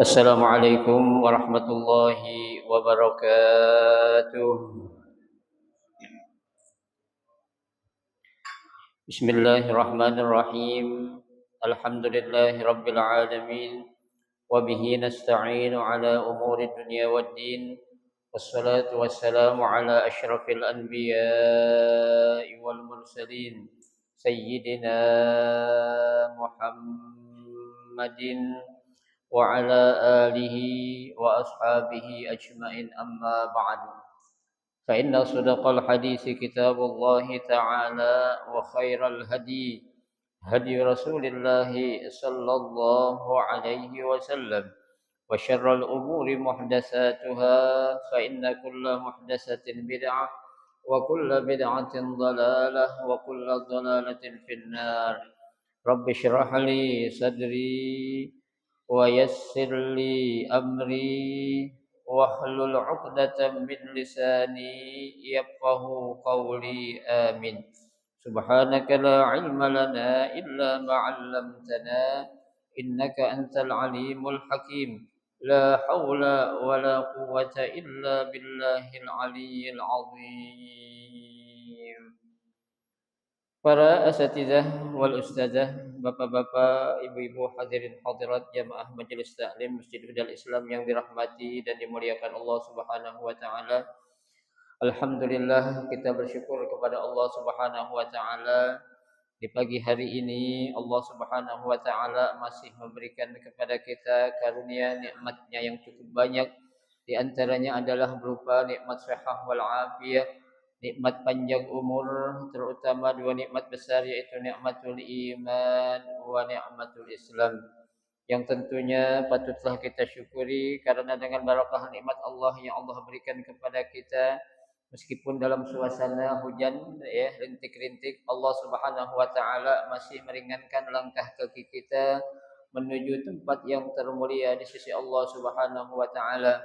Assalamualaikum warahmatullahi wabarakatuh. Bismillahirrahmanirrahim. Alhamdulillahi rabbil alamin. Wa bihi nasta'inu ala umuri dunya waddin. Wassalatu wassalamu ala asyrafil anbiya'i wal mursalin. Sayyidina Muhammad محمد وعلى آله وأصحابه أجمعين أما بعد فإن صدق الحديث كتاب الله تعالى وخير الهدي هدي رسول الله صلى الله عليه وسلم وشر الأمور محدثاتها فإن كل محدثة بدعة وكل بدعة ضلالة وكل ضلالة في النار رب اشرح لي صدري ويسر لي أمري واحلل عقدة من لساني يفقه قولي آمين سبحانك لا علم لنا إلا ما علمتنا إنك أنت العليم الحكيم لا حول ولا قوة إلا بالله العلي العظيم. Para asatidzah wal ustadzah, bapak-bapak, ibu-ibu, hadirin hadirat jamaah majelis taklim Masjid Hudal Islam yang dirahmati dan dimuliakan Allah Subhanahu wa taala. Alhamdulillah kita bersyukur kepada Allah Subhanahu wa taala di pagi hari ini Allah Subhanahu wa taala masih memberikan kepada kita karunia nikmat-Nya yang cukup banyak. Di antaranya adalah berupa nikmat sehat wal afiyah, nikmat panjang umur, terutama dua nikmat besar yaitu nikmatul iman wa nikmatul Islam yang tentunya patutlah kita syukuri karena dengan barakah nikmat Allah yang Allah berikan kepada kita meskipun dalam suasana hujan ya rintik-rintik Allah Subhanahu wa taala masih meringankan langkah kaki kita menuju tempat yang termulia di sisi Allah Subhanahu wa taala,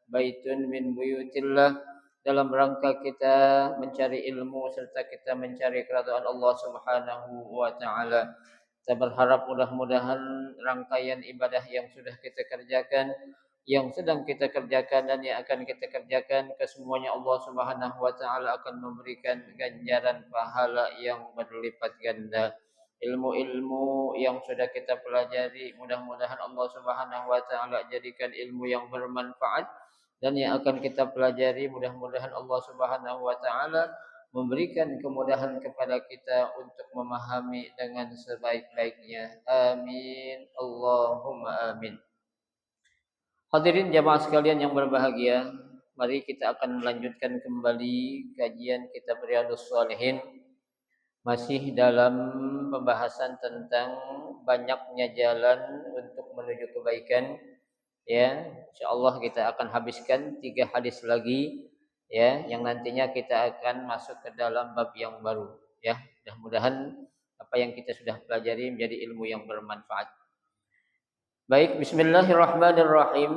baitun min buyutillah, dalam rangka kita mencari ilmu serta kita mencari keridhaan Allah Subhanahu wa taala. Kita berharap mudah-mudahan rangkaian ibadah yang sudah kita kerjakan, yang sedang kita kerjakan dan yang akan kita kerjakan kesemuanya Allah Subhanahu wa taala akan memberikan ganjaran pahala yang berlipat ganda. Ilmu-ilmu yang sudah kita pelajari mudah-mudahan Allah Subhanahu wa taala jadikan ilmu yang bermanfaat, dan yang akan kita pelajari mudah-mudahan Allah Subhanahu wa taala memberikan kemudahan kepada kita untuk memahami dengan sebaik-baiknya. Amin. Allahumma amin. Hadirin jamaah sekalian yang berbahagia, mari kita akan melanjutkan kembali kajian kitab Riyadhus Shalihin masih dalam pembahasan tentang banyaknya jalan untuk menuju kebaikan. Ya, insyaallah kita akan habiskan 3 hadis lagi ya yang nantinya kita akan masuk ke dalam bab yang baru ya. Mudah-mudahan apa yang kita sudah pelajari menjadi ilmu yang bermanfaat. Baik, bismillahirrahmanirrahim.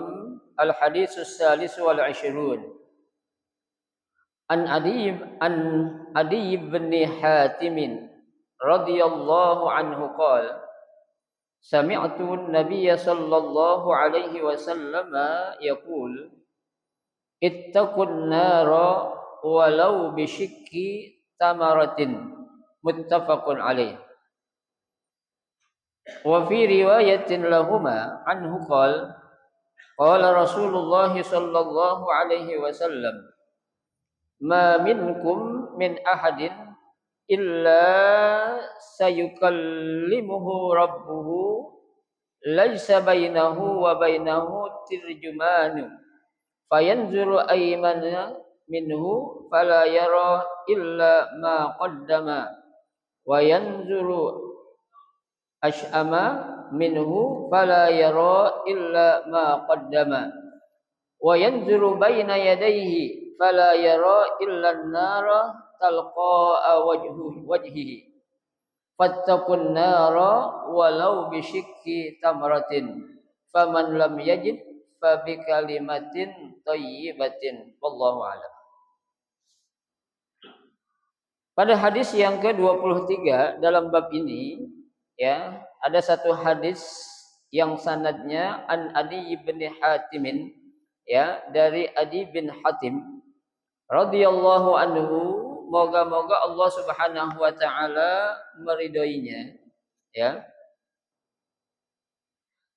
Al-haditsus salis wal 'ishrun. An Adi bin Hatim radhiyallahu anhu qala Sami'tu an-nabiy sallallahu alaihi wasallam yaqul ittaqun nara walau bisyikki tamaratin muttafaqun alaih. Wa fi riwayatin lahumā anhu qala Rasulullah sallallahu alaihi wasallam ma minkum min ahadin illa sayukallimuhu rabbuhu laisa bainahu wa bainahu tirjumanu fayanzuru aymana minhu fala yara illa ma qaddama wa yanzuru ash'ama minhu fala yara illa ma qaddama wa yanzuru baina yadayhi fala yara illa an-nara talqa'a wajhihi fattaqun nara walau bisyikki tamratin faman lam yajid fa bi kalimatin thayyibatin wallahu a'lam. Pada hadis yang ke-23 dalam bab ini ya ada satu hadis yang sanadnya an Adi bin Hatim ya dari Adi bin Hatim radhiyallahu anhu, moga-moga Allah Subhanahu wa taala meridhoinya ya.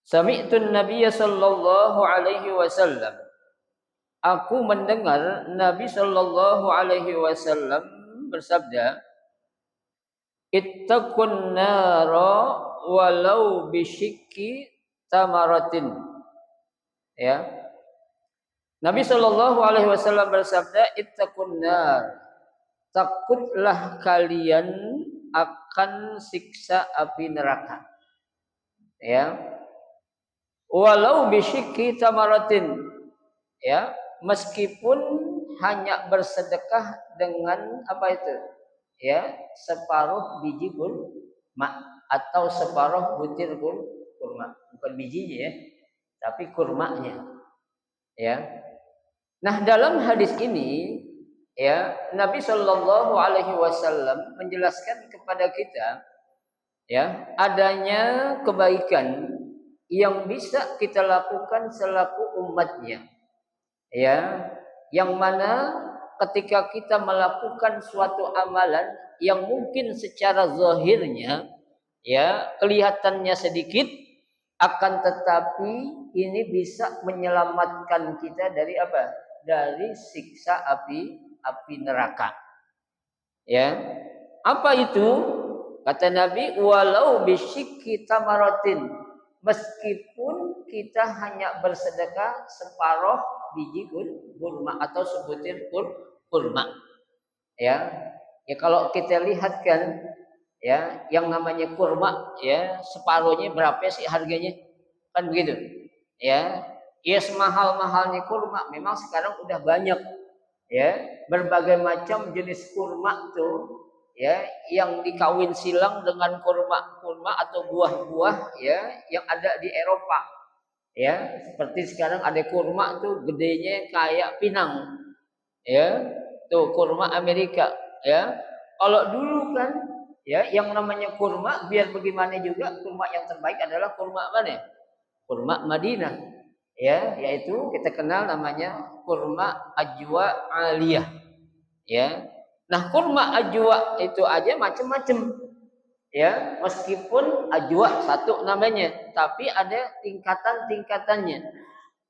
Sami'tu an-nabiy sallallahu alaihi wasallam, aku mendengar Nabi sallallahu alaihi wasallam bersabda, ittaqun nara walau bisyikki tamaratin. Ya. Nabi Shallallahu alaihi wasallam bersabda, "Ittaqun nar." Takutlah kalian akan siksa api neraka. Ya. Walau bisyikki tamaratin. Ya, meskipun hanya bersedekah dengan apa itu? Ya, separuh biji kurma atau separuh butir kurma. Bukan bijinya ya, tapi kurmanya. Ya. Nah, dalam hadis ini ya, Nabi Shallallahu alaihi wasallam menjelaskan kepada kita ya, adanya kebaikan yang bisa kita lakukan selaku umatnya. Ya, yang mana ketika kita melakukan suatu amalan yang mungkin secara zahirnya ya kelihatannya sedikit, akan tetapi ini bisa menyelamatkan kita dari apa? Dari siksa api neraka. Ya. Apa itu? Kata Nabi, walau bisyikki tamaratin. Meskipun kita hanya bersedekah separuh biji kurma atau sebutir kurma. Ya. Ya kalau kita lihat kan ya, yang namanya kurma ya, separuhnya berapa sih harganya? Kan begitu. Ya. Ya semahal-mahalnya kurma memang sekarang udah banyak. Ya, berbagai macam jenis kurma tuh ya yang dikawin silang dengan kurma atau buah-buah ya yang ada di Eropa. Ya, seperti sekarang ada kurma tuh gedenya kayak pinang. Ya, tuh kurma Amerika ya. Kalau dulu kan ya yang namanya kurma biar bagaimana juga kurma yang terbaik adalah kurma mana? Kurma Madinah. Ya, yaitu kita kenal namanya kurma ajwa aliyah. Ya. Nah, kurma ajwa itu aja macam-macam. Ya, meskipun ajwa satu namanya, tapi ada tingkatan-tingkatannya.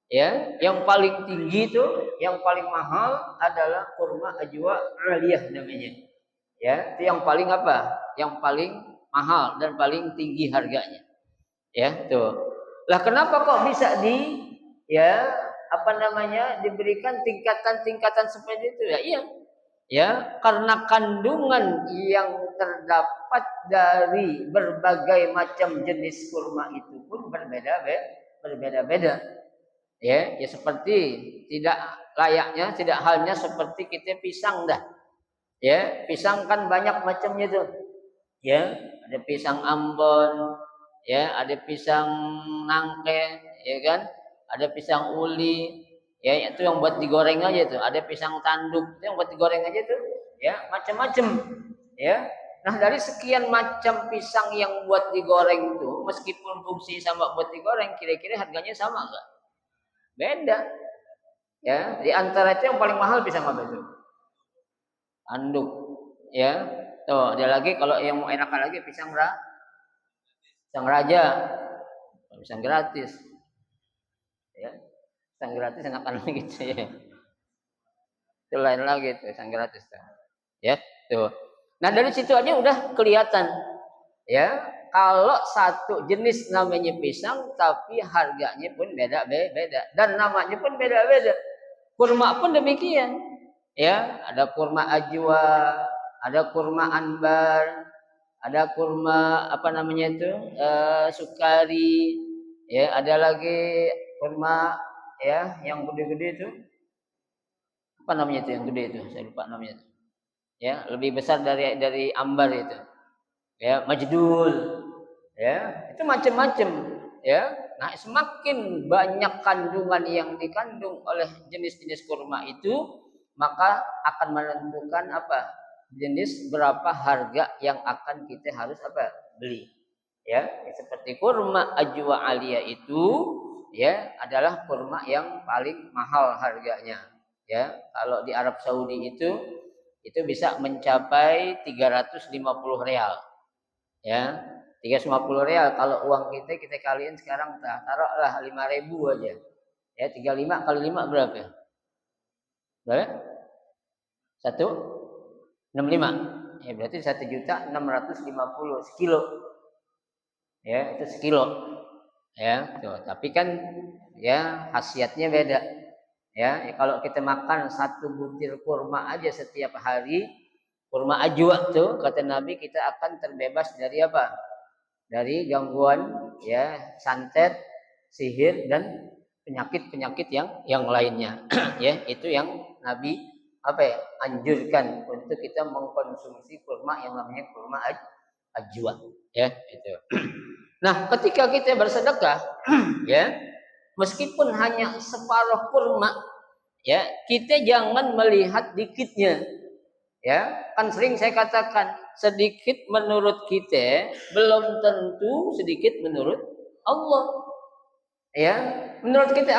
Ya, yang paling tinggi itu, yang paling mahal adalah kurma ajwa aliyah namanya. Ya, itu yang paling apa? Yang paling mahal dan paling tinggi harganya. Ya, tuh. Lah kenapa kok bisa ya apa namanya diberikan tingkatan-tingkatan seperti itu ya? Iya. Ya, karena kandungan yang terdapat dari berbagai macam jenis kurma itu pun berbeda-beda. Ya, ya seperti tidak layaknya, tidak halnya seperti kita pisang dah. Ya, pisang kan banyak macamnya tuh. Ya, ada pisang Ambon, ya, ada pisang nangke, ya kan? Ada pisang uli, ya itu yang buat digoreng aja tuh. Ada pisang tanduk, itu yang buat digoreng aja tuh. Ya, macam-macam. Ya. Nah, dari sekian macam pisang yang buat digoreng itu, meskipun fungsi sama buat digoreng, kira-kira harganya sama enggak? Beda. Ya, di antara itu yang paling mahal pisang apa itu? Anduk. Ya. Tuh, ada lagi kalau yang mau enakan lagi pisang raja. Pisang gratis. Ya. Pisang gratis enakan lagi gitu ya. Itu lain lagi tuh pisang gratis tuh. Ya, tuh. Nah, dari situ aja udah kelihatan. Ya, kalau satu jenis namanya pisang tapi harganya pun beda-beda dan namanya pun beda-beda. Kurma pun demikian. Ya, ada kurma ajwa, ada kurma anbar, ada kurma apa namanya itu sukari, ya ada lagi kurma ya yang gede-gede itu apa namanya itu yang gede itu saya lupa namanya itu. Ya lebih besar dari ambar itu ya majdul ya itu macam-macam ya. Nah semakin banyak kandungan yang dikandung oleh jenis-jenis kurma itu maka akan menentukan apa jenis berapa harga yang akan kita harus apa beli ya. Seperti kurma ajwa alia itu ya adalah kurma yang paling mahal harganya ya. Kalau di Arab Saudi itu bisa mencapai 350 real ya. 350 real kalau uang kita kaliin sekarang taruhlah 5.000 aja ya. 35 kali 5 berapa ya? Berapa? 165 ya berarti 1.650.000 sekilo ya itu sekilo Ya, tuh. Tapi kan ya khasiatnya beda. Ya, kalau kita makan satu butir kurma aja setiap hari, kurma ajwa tuh kata Nabi kita akan terbebas dari apa? Dari gangguan ya santet, sihir dan penyakit-penyakit yang lainnya. Ya, itu yang Nabi apa ya? Anjurkan untuk kita mengkonsumsi kurma yang namanya kurma ajwa. Ya, itu. Nah, ketika kita bersedekah, ya, meskipun hanya separuh kurma, ya, kita jangan melihat dikitnya. Ya, kan sering saya katakan, sedikit menurut kita belum tentu sedikit menurut Allah. Ya, menurut kita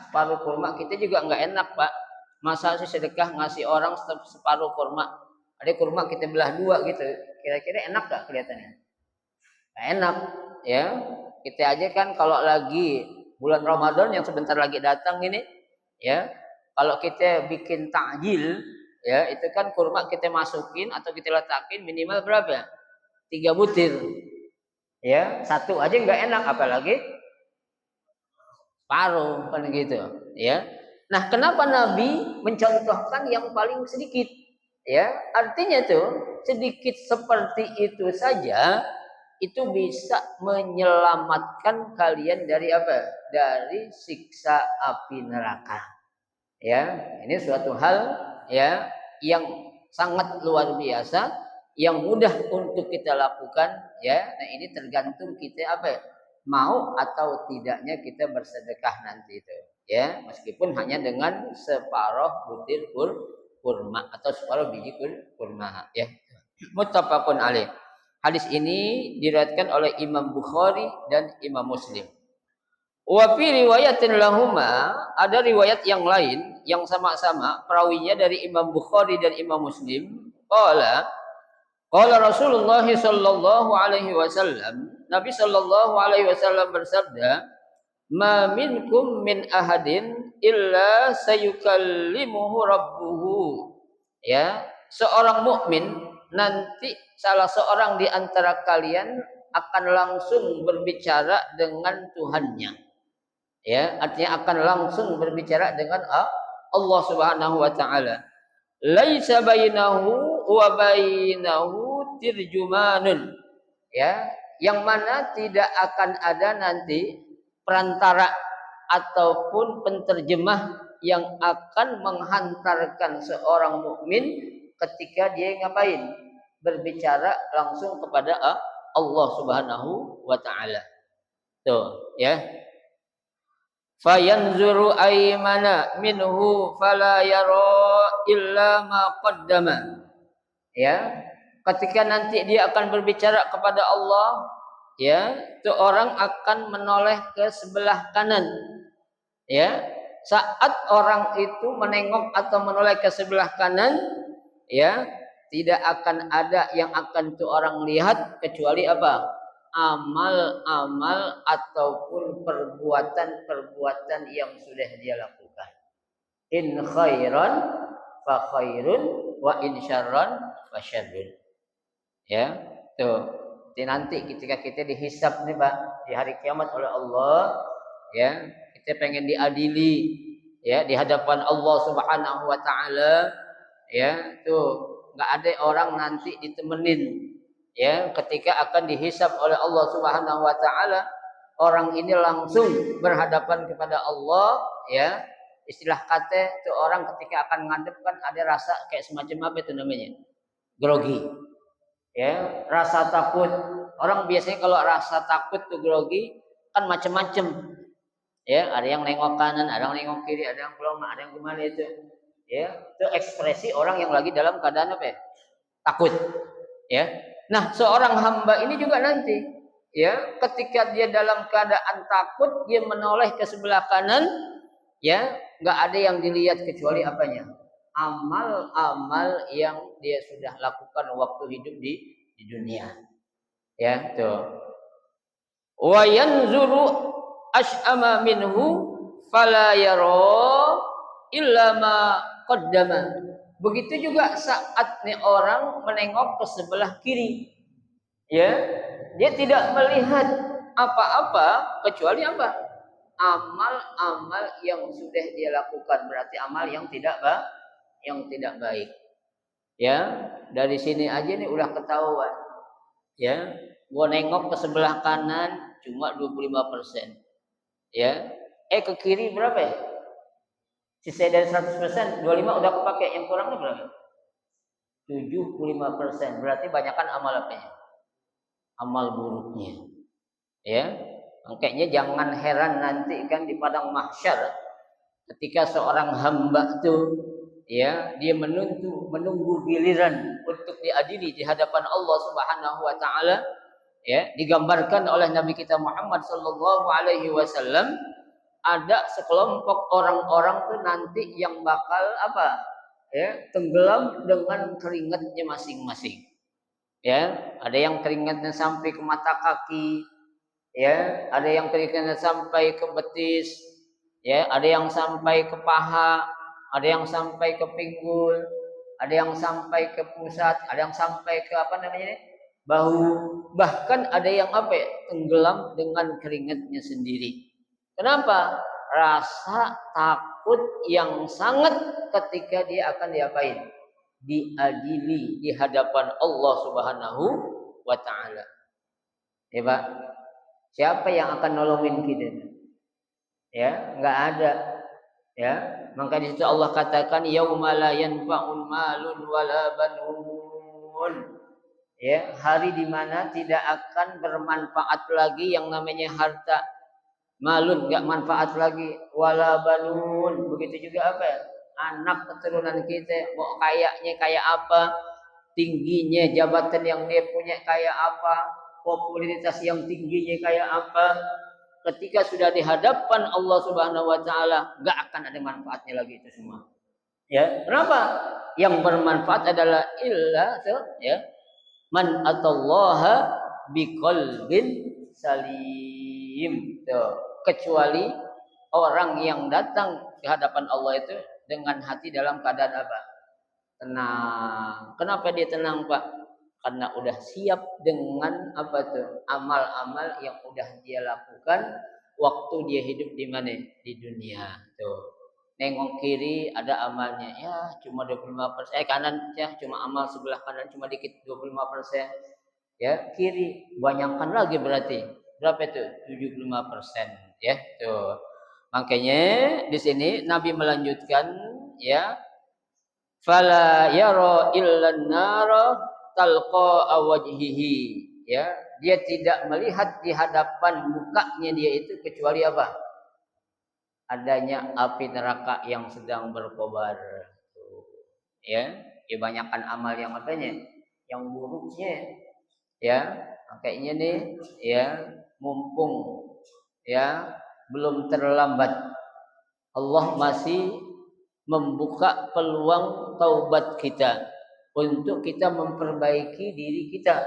separuh kurma kita juga nggak enak, Pak. Masa sih sedekah ngasih orang separuh kurma? Ada kurma kita belah dua gitu. Kira-kira enak gak kelihatannya? Nggak enak, ya. Kita aja kan kalau lagi bulan Ramadan yang sebentar lagi datang ini, ya. Kalau kita bikin takjil, ya, itu kan kurma kita masukin atau kita letakin minimal berapa? 3 butir. Ya, satu aja nggak enak apalagi paruh kan gitu, ya. Nah, kenapa Nabi mencontohkan yang paling sedikit? Ya, artinya tuh sedikit seperti itu saja itu bisa menyelamatkan kalian dari apa? Dari siksa api neraka. Ya, ini suatu hal ya yang sangat luar biasa, yang mudah untuk kita lakukan ya. Nah, ini tergantung kita apa ya? Mau atau tidaknya kita bersedekah nanti itu. Ya, meskipun hanya dengan separuh butir kurma atau separuh biji kurma ya. Muttafaqun alaih. Hadis ini diriwayatkan oleh Imam Bukhari dan Imam Muslim. Wa fi riwayatin lahuma, ada riwayat yang lain yang sama-sama perawinya dari Imam Bukhari dan Imam Muslim. Qala Rasulullah sallallahu alaihi wasallam, Nabi sallallahu alaihi wasallam bersabda, "Ma minkum min ahadin illa sayukallimuhu rabbuhu." Ya, seorang mukmin nanti salah seorang di antara kalian akan langsung berbicara dengan Tuhannya. Ya, artinya akan langsung berbicara dengan Allah Subhanahu wa taala. Laisa bainahu wa bainahu tirjumanun. Ya, yang mana tidak akan ada nanti perantara ataupun penterjemah yang akan menghantarkan seorang mukmin ketika dia ngapain? Berbicara langsung kepada Allah Subhanahu wa taala. Tuh, ya. Fayanzuru aymana minhu fala yara illa ma qaddama. Ya, ketika nanti dia akan berbicara kepada Allah, ya, itu orang akan menoleh ke sebelah kanan. Ya, saat orang itu menengok atau menoleh ke sebelah kanan, ya, tidak akan ada yang akan itu orang lihat kecuali apa? Amal-amal ataupun perbuatan-perbuatan yang sudah dia lakukan. In khairan fa khairun wa in syarran fa syarrun. Ya, tuh. Jadi nanti ketika kita dihisab nih, Pak, di hari kiamat oleh Allah, ya, kita pengen diadili ya di hadapan Allah Subhanahu wa taala, ya, tuh nggak ada orang nanti ditemenin. Ya, ketika akan dihisab oleh Allah Subhanahu wa taala, orang ini langsung berhadapan kepada Allah, ya. Istilah kata itu orang ketika akan ngadep kan ada rasa kayak semacam apa itu namanya? Grogi. Ya, rasa takut. Orang biasanya kalau rasa takut tuh grogi kan macam-macam. Ya, ada yang nengok kanan, ada yang nengok kiri, ada yang pulang, ada yang gimana itu. Ya, itu ekspresi orang yang lagi dalam keadaan apa ya? Takut. Ya. Nah, seorang hamba ini juga nanti, ya, ketika dia dalam keadaan takut, dia menoleh ke sebelah kanan, ya, nggak ada yang dilihat kecuali apanya? Amal-amal yang dia sudah lakukan waktu hidup di dunia. Ya, tuh. Wa yanzuru ash'ama minhu fala yara illa ma qaddama. Begitu juga saat nih orang menengok ke sebelah kiri, ya, dia tidak melihat apa-apa kecuali apa? Amal-amal yang sudah dia lakukan, berarti amal yang tidak baik. Ya, dari sini aja nih udah ketahuan. Ya, gua nengok ke sebelah kanan cuma 25%. Ya. Ke kiri berapa ya? Sisa dari 100%, 25 udah kepake, yang kurangnya berapa? 75%. Berarti banyakkan amal apa? Amal buruknya. Ya. Makanya jangan heran nanti kan di padang mahsyar ketika seorang hamba tuh ya dia menunggu giliran untuk diadili di hadapan Allah Subhanahu wa taala, ya, digambarkan oleh Nabi kita Muhammad sallallahu alaihi wasallam ada sekelompok orang-orang tuh nanti yang bakal apa? Ya, tenggelam dengan keringatnya masing-masing. Ya, ada yang keringatnya sampai ke mata kaki, ya, ada yang keringatnya sampai ke betis, ya, ada yang sampai ke paha, ada yang sampai ke pinggul, ada yang sampai ke pusat, ada yang sampai ke apa namanya ini? Bahu, bahkan ada yang apa ya? Tenggelam dengan keringatnya sendiri. Kenapa? Rasa takut yang sangat ketika dia akan diapain? Diadili di hadapan Allah Subhanahu wa taala. Ya, Pak. Siapa yang akan nolongin kita? Ya, enggak ada. Ya, maka di situ Allah katakan yauma la yanfa'un malun wala banun. Ya, hari di mana tidak akan bermanfaat lagi yang namanya harta. Malun enggak manfaat lagi, wala banun. Begitu juga apa ya? Anak keturunan kita mau kayaknya kayak apa, tingginya jabatan yang dia punya kayak apa, popularitas yang tingginya kayak apa, ketika sudah di hadapan Allah Subhanahu wa taala enggak akan ada manfaatnya lagi itu semua. Ya, kenapa? Yang bermanfaat adalah ya, man atallaha biqalbin salim. Tuh, kecuali orang yang datang ke hadapan Allah itu dengan hati dalam keadaan apa? Tenang. Kenapa dia tenang, Pak? Karena udah siap dengan apa tuh? Amal-amal yang udah dia lakukan waktu dia hidup di mana? Di dunia. Tuh. Nengok kiri ada amalnya. Ya, cuma 25%. Kanan ya cuma amal sebelah kanan cuma dikit 25%. Ya, kiri banyakkan lagi berarti. Berapa itu? 75%, ya. Tuh. Makanya di sini Nabi melanjutkan ya, fala yara illan nara talqa awajhihi, ya, dia tidak melihat di hadapan mukanya dia itu kecuali apa? Adanya api neraka yang sedang berkobar. Ya, kebanyakan amal yang apanya? Yang buruknya. Ya, makanya nih ya, mumpung ya belum terlambat, Allah masih membuka peluang taubat kita untuk kita memperbaiki diri kita.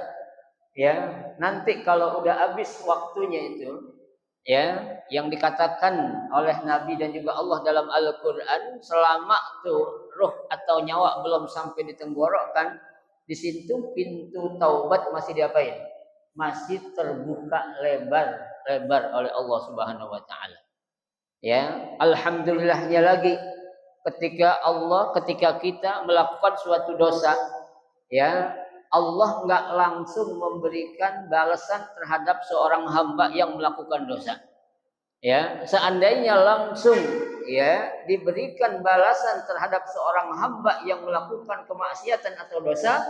Ya, nanti kalau udah habis waktunya itu, ya, yang dikatakan oleh Nabi dan juga Allah dalam Al-Qur'an, selama tuh ruh atau nyawa belum sampai di tenggorokan, di situ pintu taubat masih diapain? Masih terbuka lebar-lebar oleh Allah Subhanahu wa taala. Ya, alhamdulillahnya lagi ketika kita melakukan suatu dosa, ya, Allah nggak langsung memberikan balasan terhadap seorang hamba yang melakukan dosa. Ya, seandainya langsung ya diberikan balasan terhadap seorang hamba yang melakukan kemaksiatan atau dosa,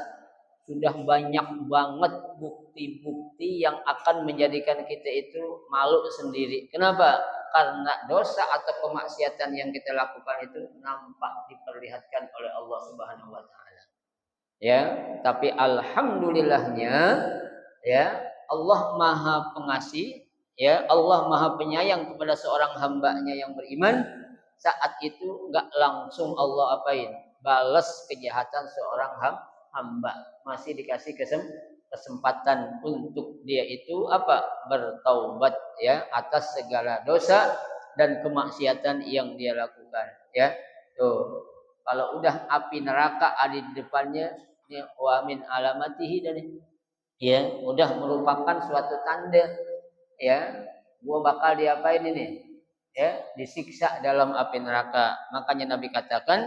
sudah banyak banget bukti-bukti yang akan menjadikan kita itu malu sendiri. Kenapa? Karena dosa atau kemaksiatan yang kita lakukan itu nampak diperlihatkan oleh Allah Subhanahu wa taala. Ya, tapi alhamdulillahnya ya, Allah Maha Pengasih, ya, Allah Maha Penyayang kepada seorang hambanya yang beriman. Saat itu enggak langsung Allah apain? Balas kejahatan seorang hamba. Masih dikasih kesempatan untuk dia itu apa? Bertaubat ya atas segala dosa dan kemaksiatan yang dia lakukan, ya. Tuh. Kalau udah api neraka ada di depannya, ya, wa min alamatihi, dan ya udah merupakan suatu tanda ya, gua bakal diapain ini? Ya, disiksa dalam api neraka. Makanya Nabi katakan,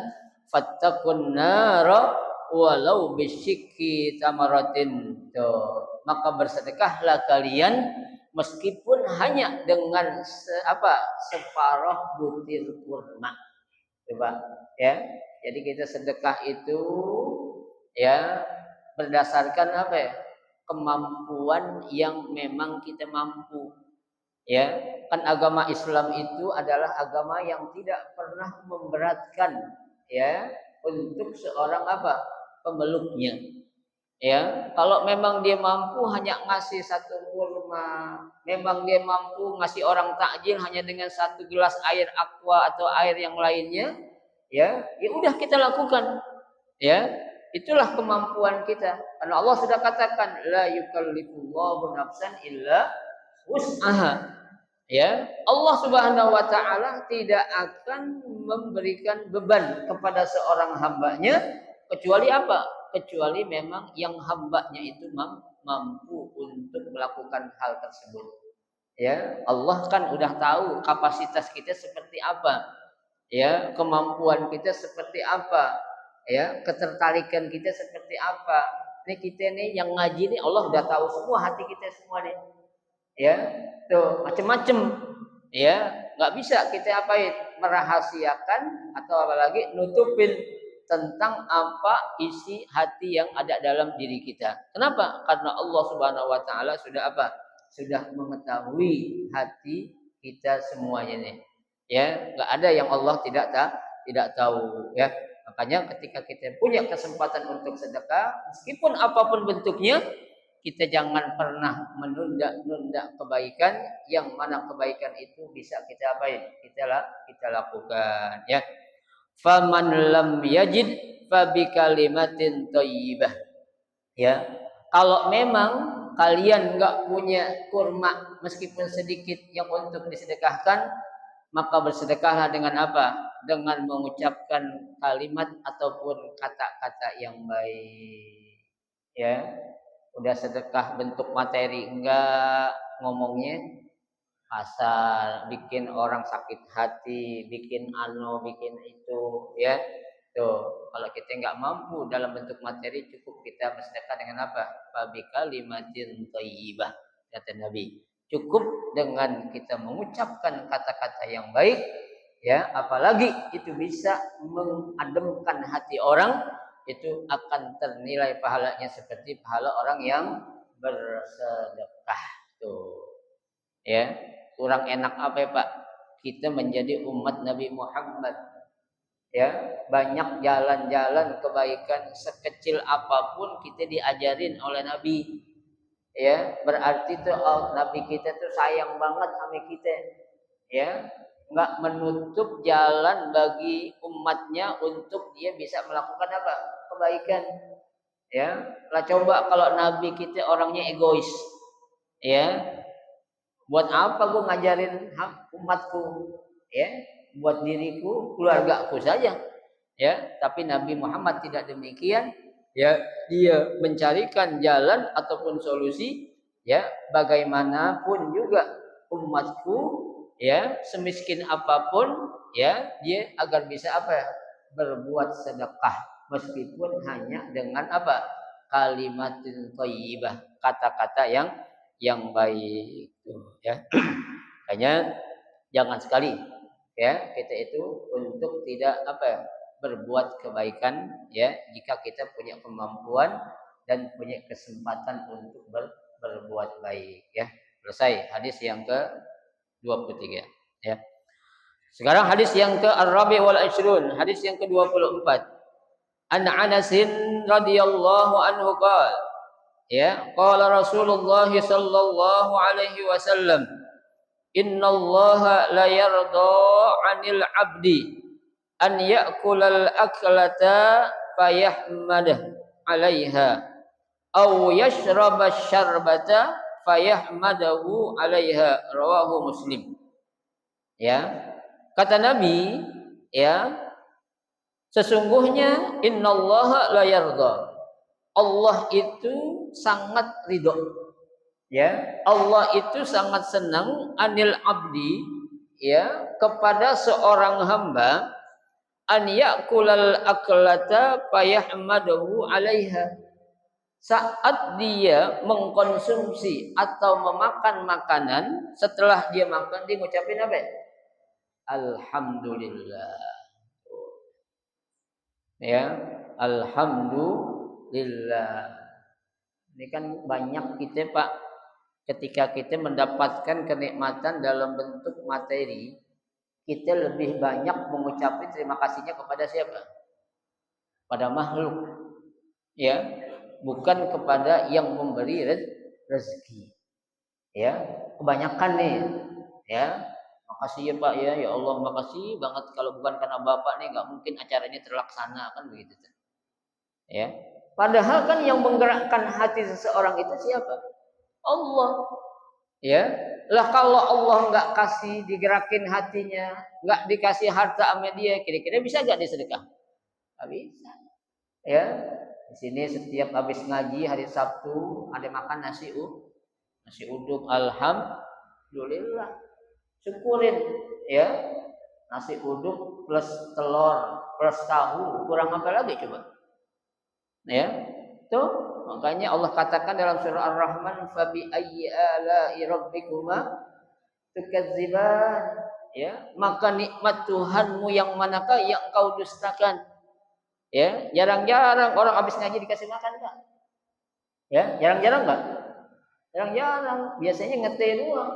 fattaqun nara walau bisyikki tamaratin. Tuh. Maka bersedekahlah kalian meskipun hanya dengan separuh butir kurma. Coba ya. Jadi kita sedekah itu ya berdasarkan apa ya? Kemampuan yang memang kita mampu. Ya, kan agama Islam itu adalah agama yang tidak pernah memberatkan ya untuk seorang pemeluknya. Ya, kalau memang dia mampu hanya ngasih satu kurma, memang dia mampu ngasih orang takjil hanya dengan satu gelas air aqua atau air yang lainnya, ya udah kita lakukan. Ya, itulah kemampuan kita. Karena Allah sudah katakan la yukallifullahu nafsan illa wus'aha. Ya, Allah Subhanahu wa taala tidak akan memberikan beban kepada seorang hambanya kecuali apa? Kecuali memang yang hambanya itu mampu untuk melakukan hal tersebut. Ya, Allah kan udah tahu kapasitas kita seperti apa. Ya, kemampuan kita seperti apa. Ya, ketertarikan kita seperti apa. Ini kita nih yang ngaji nih Allah udah tahu semua hati kita semua nih. Ya, tuh macam-macam. Ya, nggak bisa kita merahasiakan atau apalagi nutupin tentang apa isi hati yang ada dalam diri kita. Kenapa? Karena Allah Subhanahu wa taala sudah mengetahui hati kita semuanya nih. Ya, nggak ada yang Allah tidak tahu ya. Makanya ketika kita punya kesempatan untuk sedekah, meskipun apapun bentuknya, kita jangan pernah menunda-nunda kebaikan, yang mana kebaikan itu bisa kita kita lakukan ya. Faman lam yajid fa bi kalimatin thayyibah. Ya. Kalau memang kalian enggak punya kurma meskipun sedikit yang untuk disedekahkan, maka bersedekahlah dengan apa? Dengan mengucapkan kalimat ataupun kata-kata yang baik. Ya. Udah sedekah bentuk materi enggak, ngomongnya asal bikin orang sakit hati, bikin bikin itu ya. Tuh, kalau kita enggak mampu dalam bentuk materi, cukup kita bersedekah dengan apa? Fabi kalimatin thayyibah, kata Nabi. Cukup dengan kita mengucapkan kata-kata yang baik ya, apalagi itu bisa mengademkan hati orang, itu akan ternilai pahalanya seperti pahala orang yang bersedekah. Tuh ya, kurang enak apa ya Pak, kita menjadi umat Nabi Muhammad ya, banyak jalan-jalan kebaikan sekecil apapun kita diajarin oleh Nabi ya, berarti tuh Nabi kita tuh sayang banget sama kita ya, nggak menutup jalan bagi umatnya untuk dia bisa melakukan kebaikan ya. Lah coba kalau Nabi kita orangnya egois ya, buat apa gue ngajarin umatku ya, buat diriku, keluargaku saja ya. Tapi Nabi Muhammad tidak demikian ya, dia mencarikan jalan ataupun solusi ya, bagaimanapun juga umatku ya, semiskin apapun ya, dia agar bisa berbuat sedekah meskipun hanya dengan kalimatin thayyibah, kata-kata yang baik ya. Hanya jangan sekali ya kita itu untuk tidak berbuat kebaikan ya, jika kita punya kemampuan dan punya kesempatan untuk berbuat baik ya. Selesai hadis yang ke-23 ya. Sekarang hadis yang ke-Ar-Rabi' wal 20, hadis yang ke-24. An Anasin radhiyallahu anhu qala ya, qala Rasulullah sallallahu alaihi wasallam, innallaha la yarda 'anil 'abdi an ya'kulal aklata fayahmadah 'alaiha aw yashraba syarbata fayahmadahu 'alaiha, rawahu Muslim. Ya, kata Nabi ya, sesungguhnya innallaha la yarda, Allah itu sangat ridho Ya, Allah itu sangat senang anil abdi, ya, kepada seorang hamba an yakulal aklata fayahmadahu 'alaiha. Saat dia mengkonsumsi atau memakan makanan, setelah dia makan dia ngucapin apa? Alhamdulillah. Ya, alhamdulillah. Ini kan banyak kita Pak, ketika kita mendapatkan kenikmatan dalam bentuk materi, kita lebih banyak mengucapkan terima kasihnya kepada siapa? Pada makhluk, ya, bukan kepada yang memberi rezeki. Ya, kebanyakan nih, ya, makasih ya Pak ya, ya Allah makasih banget, kalau bukan karena Bapak nih nggak mungkin acaranya terlaksana, kan begitu. Ya, padahal kan yang menggerakkan hati seseorang itu siapa? Allah. Ya, lah kalau Allah nggak kasih digerakin hatinya, nggak dikasih harta sama dia, kira-kira bisa nggak disedekah? Nggak bisa. Ya, di sini setiap habis ngaji hari Sabtu ada makan nasi uduk, alhamdulillah, syukurin, ya, nasi uduk plus telur plus tahu, kurang apa lagi coba? Ya, tuh makanya Allah katakan dalam surah Ar-Rahman, fabi ayyi ala'i rabbikuma tukadziban. Ya, maka nikmat Tuhanmu yang manakah yang kau dustakan? Ya, jarang-jarang orang habis ngaji dikasih makan enggak? Ya, jarang-jarang enggak? Jarang-jarang, biasanya ngeteh doang.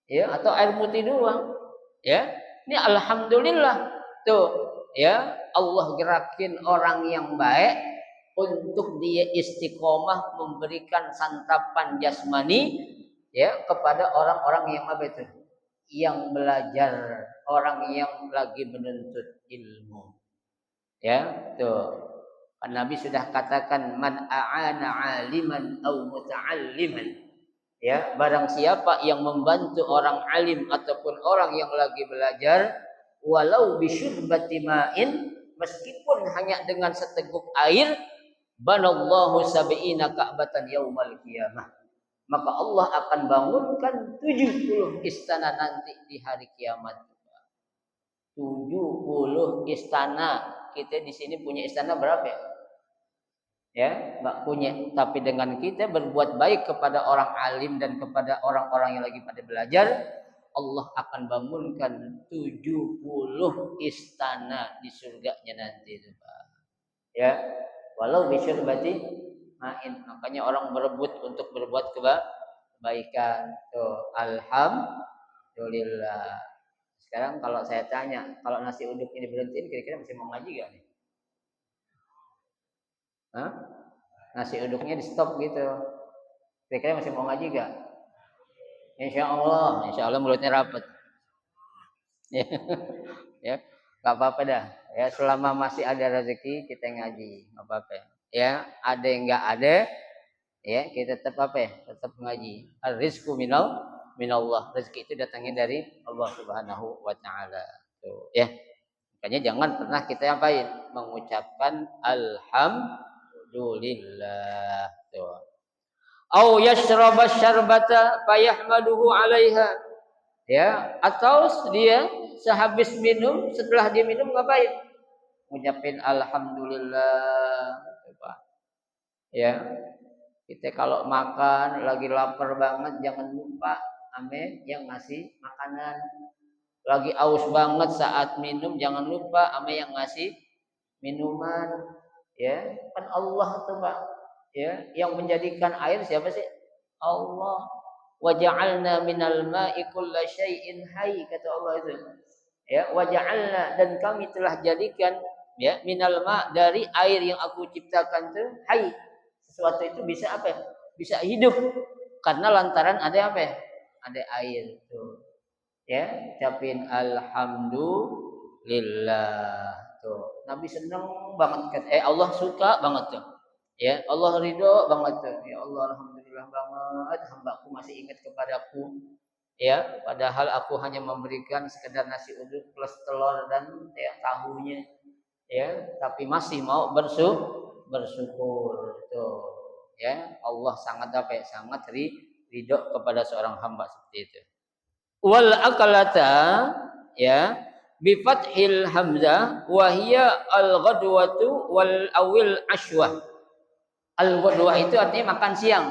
Ya, atau air putih doang. Ya, ini alhamdulillah. Tuh, ya, Allah gerakin orang yang baik untuk dia istiqomah memberikan santapan jasmani, ya, kepada orang-orang yang apa itu? Yang belajar, orang yang lagi menuntut ilmu. Ya, tuh. Nabi sudah katakan man a'ana 'aliman aw muta'alliman. Ya, barang siapa yang membantu orang alim ataupun orang yang lagi belajar, walau bisyurbati ma'in, meskipun hanya dengan seteguk air, banallahu sab'ina ka'batan yaumal qiyamah. Maka Allah akan bangunkan 70 istana nanti di hari kiamat. 70 istana. Kita di sini punya istana berapa ya? Ya, nggak punya. Tapi dengan kita berbuat baik kepada orang alim dan kepada orang-orang yang lagi pada belajar, Allah akan bangunkan 70 istana di surganya nanti itu, Pak. Ya, walau bisyurbati ma'in. Makanya orang berebut untuk berbuat kebaikan. Tuh, alhamdulillah. Sekarang kalau saya tanya, kalau nasi uduk ini berhentiin, kira-kira masih mau ngaji gak nih? Hah? Nasi uduknya di stop gitu. Kira-kira masih mau ngaji gak? Insya Allah mulutnya rapat. Ya, nggak apa-apa dah. Ya, selama masih ada rezeki kita ngaji, nggak apa-apa. Ya, ada yang nggak ada, ya kita tetap apa ya? Tetap ngaji. Rizku minallah. Rezeki itu datangnya dari Allah Subhanahu wa taala. Tuh, ya. Makanya jangan pernah kita apain? Mengucapkan alhamdulillah. Tuh. Au yashraba syarbata fayahmaduhu 'alaiha. Ya, atau dia sehabis minum, setelah dia minum ngapain? Ngucapin alhamdulillah. Coba. Ya. Kita kalau makan lagi lapar banget jangan lupa ame yang ngasih makanan. Lagi aus banget saat minum jangan lupa ame yang ngasih minuman. Ya, kan Allah tuh, Pak. Ya, yang menjadikan air siapa sih? Allah. Wa ja'alna minal ma'i kulla syai'in hayy, kata Allah itu. Ya, wa ja'alna, dan kami telah jadikan, ya, minal ma', dari air yang aku ciptakan itu hayy. Sesuatu itu bisa apa? Bisa hidup karena lantaran ada apa? Ada air tuh. Ya, ucapin alhamdulillah tuh. Nabi senang banget, Allah suka banget tuh. Ya, Allah ridho banget tuh. Ya Allah, alhamdulillah banget hambaku masih ingat kepadaku. Ya, padahal aku hanya memberikan sekedar nasi uduk plus telur dan ya tahunya. Ya, tapi masih mau bersyukur tuh. Ya, Allah sangat apa ya? Sangat ridho kepada seorang hamba seperti itu. Wal akalata ya bi fathil hamzah wa hiya al ghadwatu wal awil ashwa. Al ghadwa itu artinya makan siang.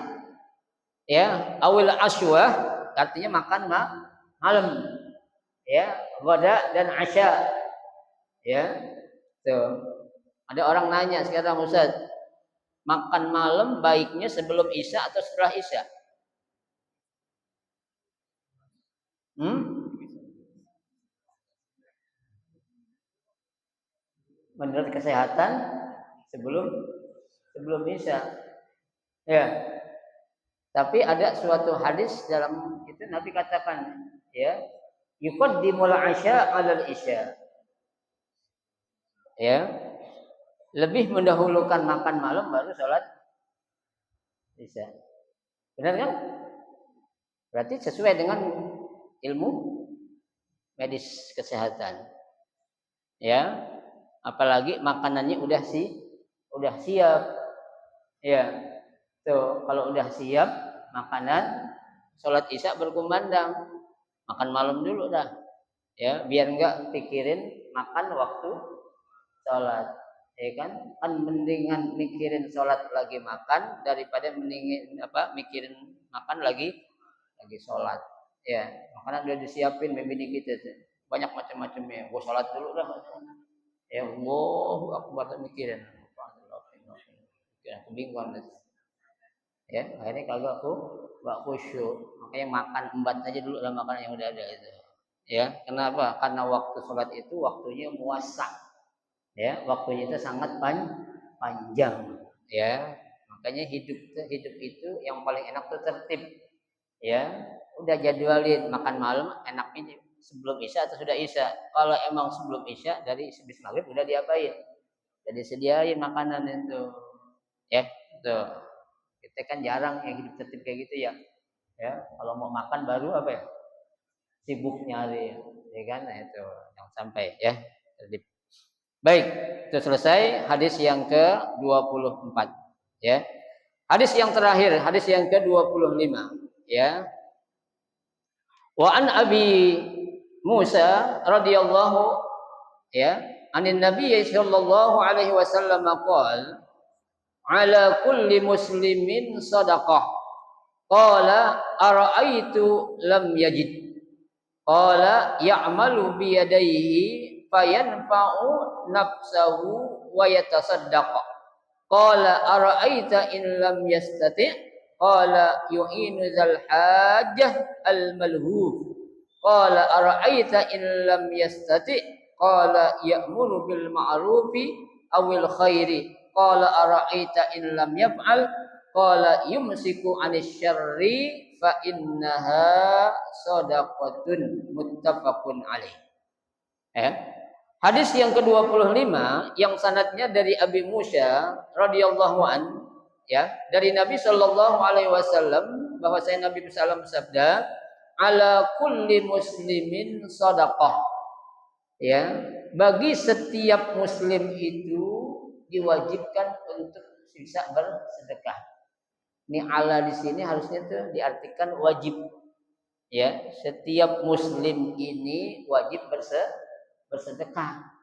Ya, awil ashwa artinya makan malam. Ya, ghada dan asya. Ya. Tuh. Ada orang nanya sekarang, Ustaz, makan malam baiknya sebelum Isya atau setelah Isya? Menurut kesehatan sebelum Isya. Ya. Tapi ada suatu hadis dalam itu Nabi katakan, ya, yuqaddimul 'asya 'alal isya. Ya. Lebih mendahulukan makan malam baru sholat Isya. Benar kan? Berarti sesuai dengan ilmu medis kesehatan. Ya. Apalagi makanannya udah siap. Ya. Tuh, kalau udah siap makanan, sholat Isya berkumandang. Makan malam dulu dah. Ya, biar enggak pikirin makan waktu sholat. Ya kan mendingan mikirin sholat lagi makan daripada mendingin mikirin makan lagi sholat. Ya, makanan udah disiapin bini kita tuh. Banyak macam-macamnya. Gua sholat dulu dah. Ya Allah, aku baru mikirin. Aku bingung. Ya, akhirnya kagak aku gak khusyuk. Makanya makan embat aja dulu lah makanan yang udah ada itu. Ya, kenapa? Karena waktu sholat itu waktunya muasa. Ya, waktunya itu sangat panjang. Ya, makanya hidup itu yang paling enak tuh tertib. Ya, udah jadwalin makan malam enaknya sebelum Isya atau sudah Isya. Kalau emang sebelum Isya dari habis maghrib udah diapain? Jadi sediain makanan itu. Ya, itu. Kita kan jarang yang hidup tertib kayak gitu ya. Ya, kalau mau makan baru apa ya? Sibuk nyari, ya kan? Nah, itu yang sampai ya. Tertib. Baik, itu selesai hadis yang ke-24 ya. Hadis yang terakhir, hadis yang ke-25 ya. Wa an Abi Musa radhiyallahu ya, anin Nabi sallallahu alaihi wasallam qala ala kulli muslimin sadaqah. Qala ara'aitu lam yajid. Qala ya'malu bi yadayhi fayanfa'u nafsahu wa yatasaddaq. Qala ara'aita in lam yastati'. Qala yu'inu dzal hajjah al malhuf. Qala ara'aita in lam yastati'. Qala ya'muru bil ma'rufi awil khairi. Qala ara'aita in lam yaf'al. Qala yumsiku 'anil syarri fa innaha shadaqatun muttafaqun alaih. Hadis yang ke-25 yang sanadnya dari Abi Musa radhiyallahu an ya, dari Nabi sallallahu alaihi wasallam bahwa Nabi sallallahu bersabda, ala kulli muslimin shadaqah. Ya, bagi setiap muslim itu diwajibkan untuk bisa bersedekah. Ini ala di sini harusnya tuh diartikan wajib. Ya, setiap muslim ini wajib bersedekah.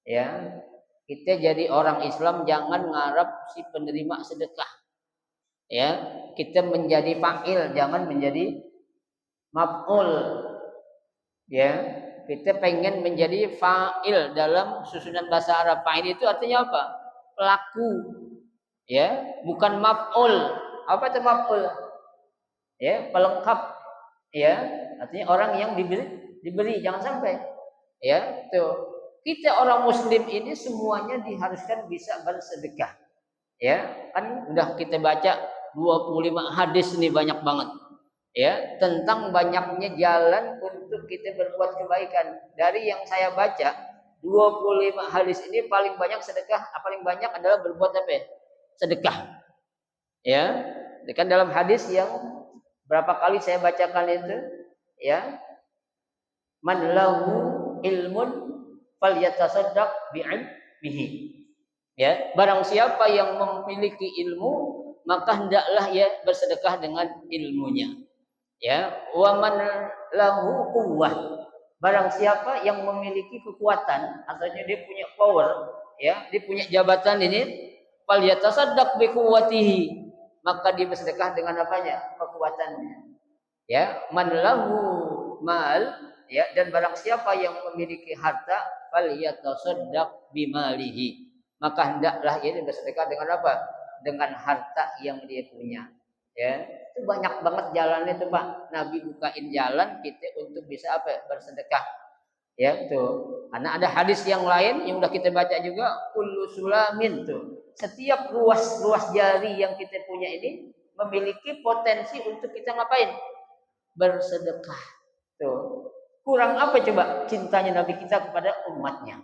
Ya, kita jadi orang Islam jangan ngarap si penerima sedekah. Ya, kita menjadi fa'il, jangan menjadi maf'ul. Ya, kita pengen menjadi fa'il dalam susunan bahasa Arab. Fa'il itu artinya apa? Pelaku. Ya, bukan maf'ul. Apa itu maf'ul? Ya, pelengkap. Ya, artinya orang yang diberi jangan sampai. Ya, tuh. Kita orang muslim ini semuanya diharuskan bisa bersedekah. Ya, kan udah kita baca 25 hadis nih banyak banget. Ya, tentang banyaknya jalan untuk kita berbuat kebaikan. Dari yang saya baca 25 hadis ini paling banyak sedekah, paling banyak adalah berbuat apa? Sedekah. Ya, kan dalam hadis yang berapa kali saya bacakan itu, ya, man lahu ilmun falyatasaddaq bi'ilmihi. Ya, barang siapa yang memiliki ilmu maka hendaklah ia bersedekah dengan ilmunya. Ya, wa man lahu quwwah. Barang siapa yang memiliki kekuatan, artinya dia punya power, ya, dia punya jabatan ini, fal yatasaddaq bi quwwatihi, maka dia bersedekah dengan apanya? Kekuatannya. Ya, man lahu mal, ya, dan barang siapa yang memiliki harta, fal yatasaddaq bimalihi, maka hendaklah ia bersedekah dengan apa? Dengan harta yang dia punya. Ya, itu banyak banget jalannya tuh Pak. Nabi bukain jalan kita untuk bisa apa? Bersedekah. Ya, tuh. Karena ada hadis yang lain yang udah kita baca juga, kullu sulamin tuh. Setiap ruas jari yang kita punya ini memiliki potensi untuk kita ngapain? Bersedekah. Tuh. Kurang apa coba cintanya Nabi kita kepada umatnya?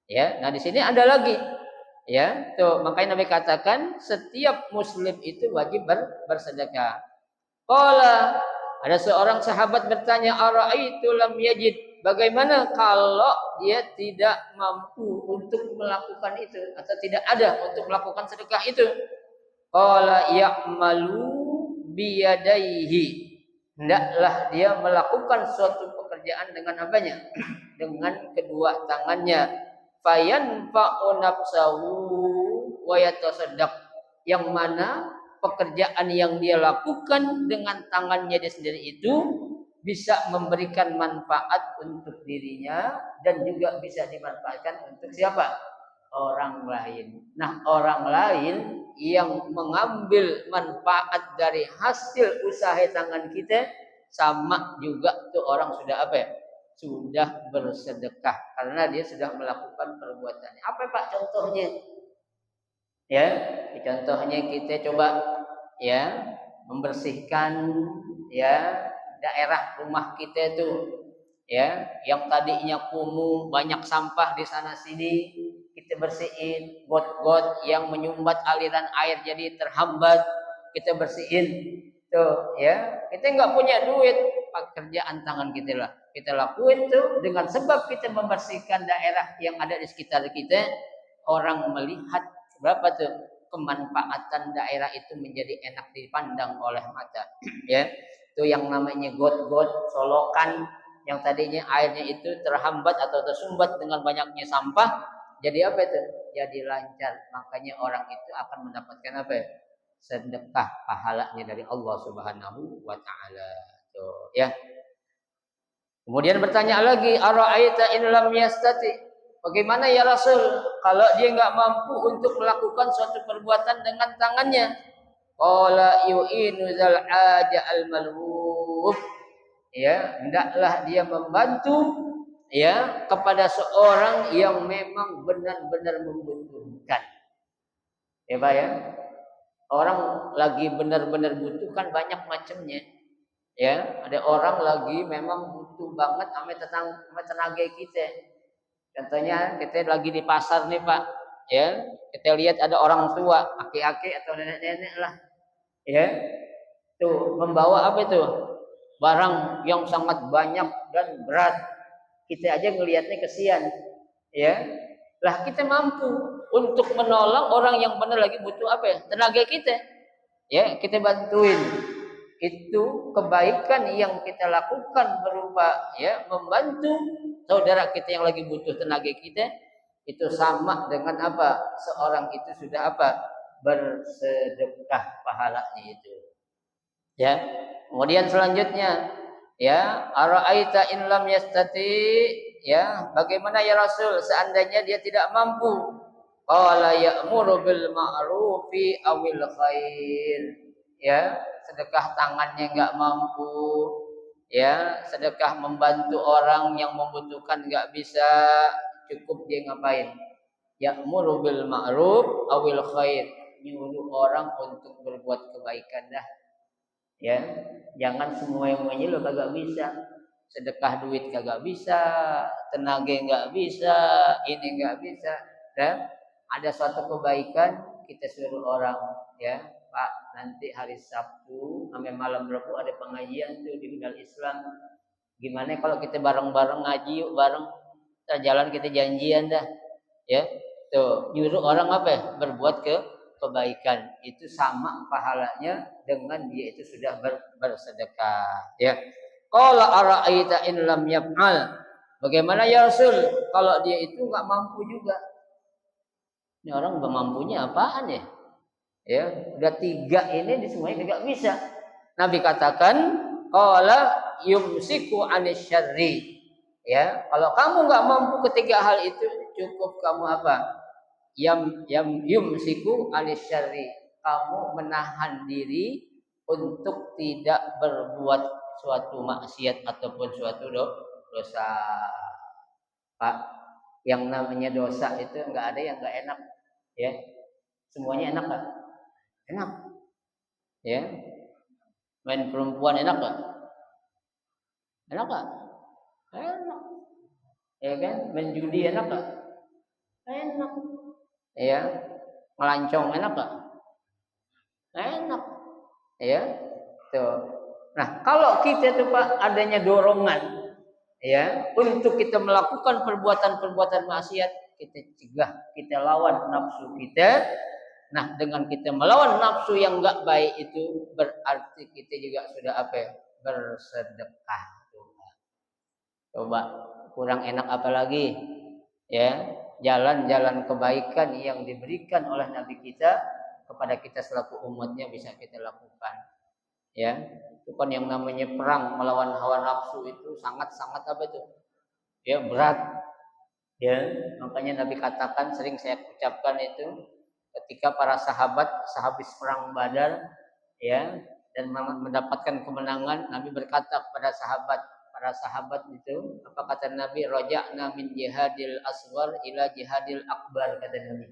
Ya, nah di sini ada lagi. Ya, tuh makanya Nabi katakan setiap muslim itu wajib bersedekah. Qala, ada seorang sahabat bertanya, ara'aitu lam yajid, bagaimana kalau dia tidak mampu untuk melakukan itu atau tidak ada untuk melakukan sedekah itu? Qala ya'malu biyadaihi, hendaklah dia melakukan suatu pekerjaan dengan apanya? Dengan kedua tangannya. Fayanfa'u nafsahu wa yatasaddaq, yang mana pekerjaan yang dia lakukan dengan tangannya dia sendiri itu bisa memberikan manfaat untuk dirinya dan juga bisa dimanfaatkan untuk siapa? Orang lain. Nah, orang lain yang mengambil manfaat dari hasil usaha tangan kita sama juga tuh orang sudah apa ya? Sudah bersedekah karena dia sudah melakukan perbuatannya. Apa Pak contohnya? Ya, contohnya kita coba ya membersihkan ya daerah rumah kita itu, ya, yang tadinya kumuh banyak sampah di sana sini, kita bersihin, got-got yang menyumbat aliran air jadi terhambat, kita bersihin. Tuh, ya, kita nggak punya duit, pekerjaan tangan kita lah. Kita lakuin tuh dengan sebab kita membersihkan daerah yang ada di sekitar kita, orang melihat berapa tuh kemanfaatan daerah itu menjadi enak dipandang oleh mata. Ya, itu yang namanya got-got, solokan yang tadinya airnya itu terhambat atau tersumbat dengan banyaknya sampah, jadi apa itu? Jadi lancar. Makanya orang itu akan mendapatkan apa ya? Sedekah pahalanya dari Allah Subhanahu wa taala. Tuh, ya. Kemudian bertanya lagi, ara'aita in lam yastati? Bagaimana ya Rasul kalau dia enggak mampu untuk melakukan suatu perbuatan dengan tangannya? Qala yu'inu zal aja al malhuf. Ya, hendaklah dia membantu ya kepada seorang yang memang benar-benar membutuhkan. Ya Pak ya. Orang lagi benar-benar butuh kan banyak macamnya. Ya, ada orang lagi memang butuh banget sama tenaga kita. Contohnya kita lagi di pasar nih Pak. Ya, kita lihat ada orang tua, aki-aki atau nenek-nenek lah. Ya. Tuh, membawa apa itu? Barang yang sangat banyak dan berat. Kita aja ngelihatnya kesian. Ya. Lah kita mampu untuk menolong orang yang benar lagi butuh apa ya? Tenaga kita. Ya, kita bantuin. Itu kebaikan yang kita lakukan berupa ya membantu saudara kita yang lagi butuh tenaga kita, itu sama dengan apa? Seorang itu sudah apa? Bersedekah pahalanya itu. Ya. Kemudian selanjutnya, ya, ara'aita in lam yastati, ya, bagaimana ya Rasul seandainya dia tidak mampu? Qala ya'muru bil ma'rufi awil khair. Ya, sedekah tangannya enggak mampu, ya, sedekah membantu orang yang membutuhkan enggak bisa, cukup dia ngapain? Ya'muru bil ma'ruf awil khair, nyuruh orang untuk berbuat kebaikan dah. Ya, jangan semuanya lo kagak bisa. Sedekah duit kagak bisa, tenaga enggak bisa, ini enggak bisa. Dan ada suatu kebaikan kita suruh orang, ya Pak, nanti hari Sabtu sampai malam Rabu ada pengajian tuh di Bidal Islam. Gimana kalau kita bareng-bareng ngaji yuk bareng, kita jalan kita janjian dah, ya. Tuh nyuruh orang apa ya? Berbuat kebaikan. Itu sama pahalanya dengan dia itu sudah bersedekah. Ya. Qala ara'aita in lam yaf'al. Bagaimana ya Rasul kalau dia itu nggak mampu juga? Ini orang mampunya apaan ya? Ya, udah 3 ini semuanya tidak bisa. Nabi katakan, qala yumsiku anisyarri. Ya, kalau kamu nggak mampu ketiga hal itu, cukup kamu apa? Yam yumsiku anisyarri. Kamu menahan diri untuk tidak berbuat suatu maksiat ataupun suatu dosa. Pak, yang namanya dosa itu nggak ada yang nggak enak, ya. Semuanya enak kan? Enak, ya. Main perempuan enak gak? Enak gak? Enak, ya kan? Main judi enak gak? Enak, ya. Melancong enak gak? Enak, ya. Tuh. Nah, kalau kita tuh Pak adanya dorongan, ya, untuk kita melakukan perbuatan-perbuatan maksiat, kita cegah, kita lawan nafsu kita. Nah, dengan kita melawan nafsu yang enggak baik itu berarti kita juga sudah apa ya? Bersedekah. Coba kurang enak apa lagi? Ya, jalan-jalan kebaikan yang diberikan oleh Nabi kita kepada kita selaku umatnya bisa kita lakukan. Ya, itu kan yang namanya perang melawan hawa nafsu itu sangat-sangat apa itu? Ya, berat. Ya, makanya Nabi katakan, sering saya ucapkan itu, ketika para sahabat sehabis perang Badar, ya, dan mendapatkan kemenangan, Nabi berkata kepada para sahabat itu, apa kata Nabi? Raja'na min jihadil asghar ila jihadil akbar, kata Nabi.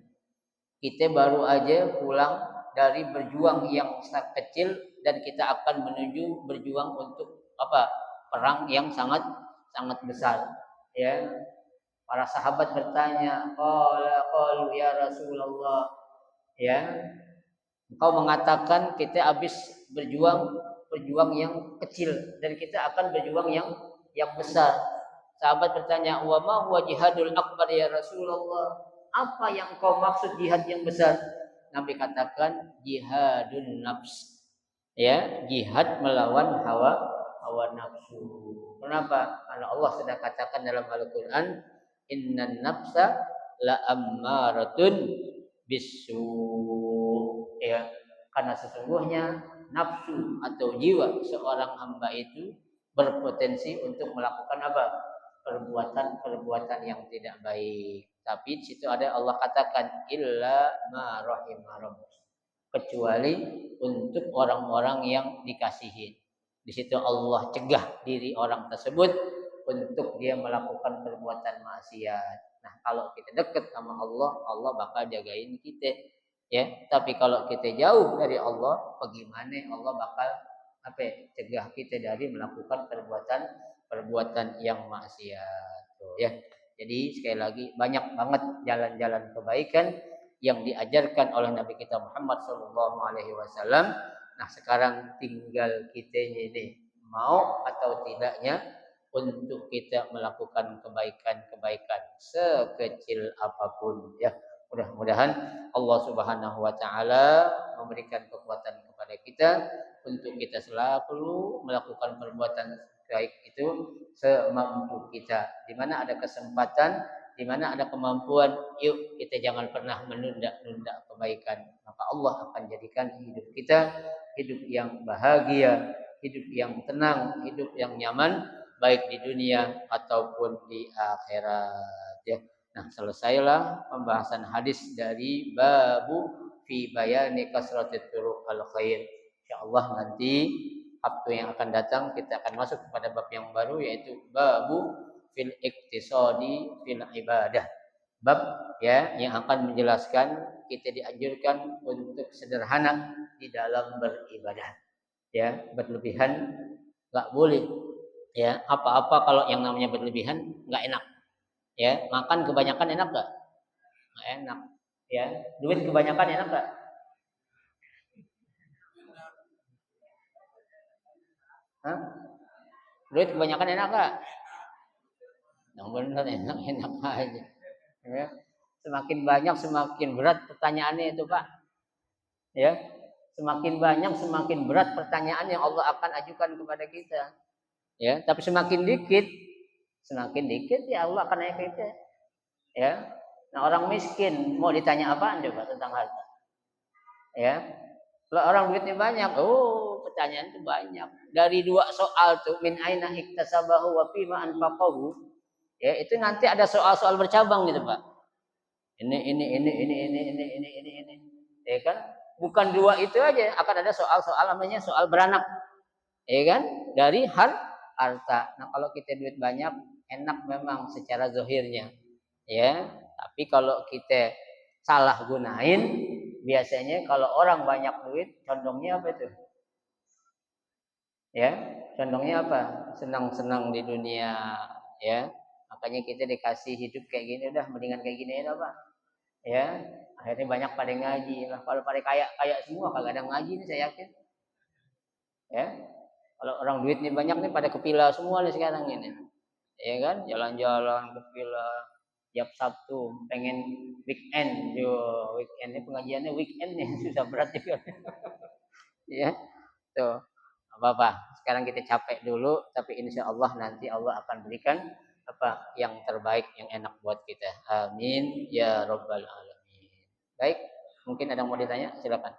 Kita baru aja pulang dari berjuang yang sangat kecil dan kita akan menuju berjuang untuk apa? Perang yang sangat besar. Ya, para sahabat bertanya, qalu ya Rasulullah, ya, engkau mengatakan kita habis berjuang yang kecil dan kita akan berjuang yang besar. Sahabat bertanya, wa ma huwa jihadul akbar ya Rasulullah? Apa yang kau maksud jihad yang besar? Nabi katakan jihadun nafs. Ya, jihad melawan hawa nafsu. Kenapa? Karena Allah sudah katakan dalam Al-Qur'an, innan nafsa la ammaratun bisu. Ya, karena sesungguhnya nafsu atau jiwa seorang hamba itu berpotensi untuk melakukan apa? Perbuatan yang tidak baik. Tapi di situ ada Allah katakan illa ma rahimah rabbuk, kecuali untuk orang-orang yang dikasihi. Di situ Allah cegah diri orang tersebut untuk dia melakukan perbuatan maksiat. Nah, kalau kita dekat sama Allah, Allah bakal jagain kita. Ya, tapi kalau kita jauh dari Allah, bagaimana Allah bakal cegah kita dari melakukan perbuatan yang maksiat. Tuh, ya. Jadi sekali lagi banyak banget jalan-jalan kebaikan yang diajarkan oleh Nabi kita Muhammad SAW. Nah, sekarang tinggal kita ini mau atau tidaknya untuk kita melakukan kebaikan sekecil apapun, ya. Mudah-mudahan Allah Subhanahu wa taala memberikan kekuatan kepada kita untuk kita selalu melakukan perbuatan baik itu semampu kita. Di mana ada kesempatan, di mana ada kemampuan, yuk kita jangan pernah menunda-nunda kebaikan. Maka Allah akan jadikan hidup kita hidup yang bahagia, hidup yang tenang, hidup yang nyaman, baik di dunia ataupun di akhirat. Ya. Nah, selesailah pembahasan hadis dari babu fi bayani kasratit turuq al khair. Insyaallah nanti Sabtu yang akan datang kita akan masuk kepada bab yang baru, yaitu babu fil iktisadi fil ibadah. Bab ya yang akan menjelaskan kita dianjurkan untuk sederhana di dalam beribadah. Ya, berlebihan enggak boleh. Ya, apa-apa kalau yang namanya berlebihan enggak enak. Ya, makan kebanyakan enak enggak? Enggak enak. Ya, duit kebanyakan enak enggak? Hah? Duit kebanyakan enak enggak? Yang benar enak-enak aja. Ya. Semakin banyak semakin berat pertanyaannya itu, Pak. Ya, semakin banyak semakin berat pertanyaan yang Allah akan ajukan kepada kita. Ya, tapi semakin dikit ya Allah akan naik kita. Ya. Nah, orang miskin mau ditanya apaan coba tentang harta? Ya. Kalau orang duitnya banyak, pertanyaan itu banyak. Dari 2 soal tuh, min aina iktasabahu wa fima anfaqahu. Ya, itu nanti ada soal-soal bercabang gitu, Pak. Ini. Ya kan? Bukan 2 itu aja, akan ada soal-soal namanya soal beranak. Ya kan? Dari harta. Nah, kalau kita duit banyak, enak memang secara zahirnya. Ya, tapi kalau kita salah gunain, biasanya kalau orang banyak duit, condongnya apa itu? Ya, condongnya apa? Senang-senang di dunia, ya. Makanya kita dikasih hidup kayak gini, udah mendingan kayak gini ya, Pak. Ya, akhirnya banyak pada ngaji lah. Kalau pada kaya semua kagak ada ngaji nih, saya yakin. Ya, kalau orang duitnya banyak nih pada kepila semua nih sekarang ini. Ya kan, jalan-jalan kepila tiap Sabtu, pengen weekend, weekend ini pengajiannya weekend nih susah berat juga. Ya, tuh apa-apa. Sekarang kita capek dulu, tapi insya Allah nanti Allah akan berikan apa yang terbaik, yang enak buat kita. Amin ya robbal alamin. Baik, mungkin ada yang mau ditanya, silakan.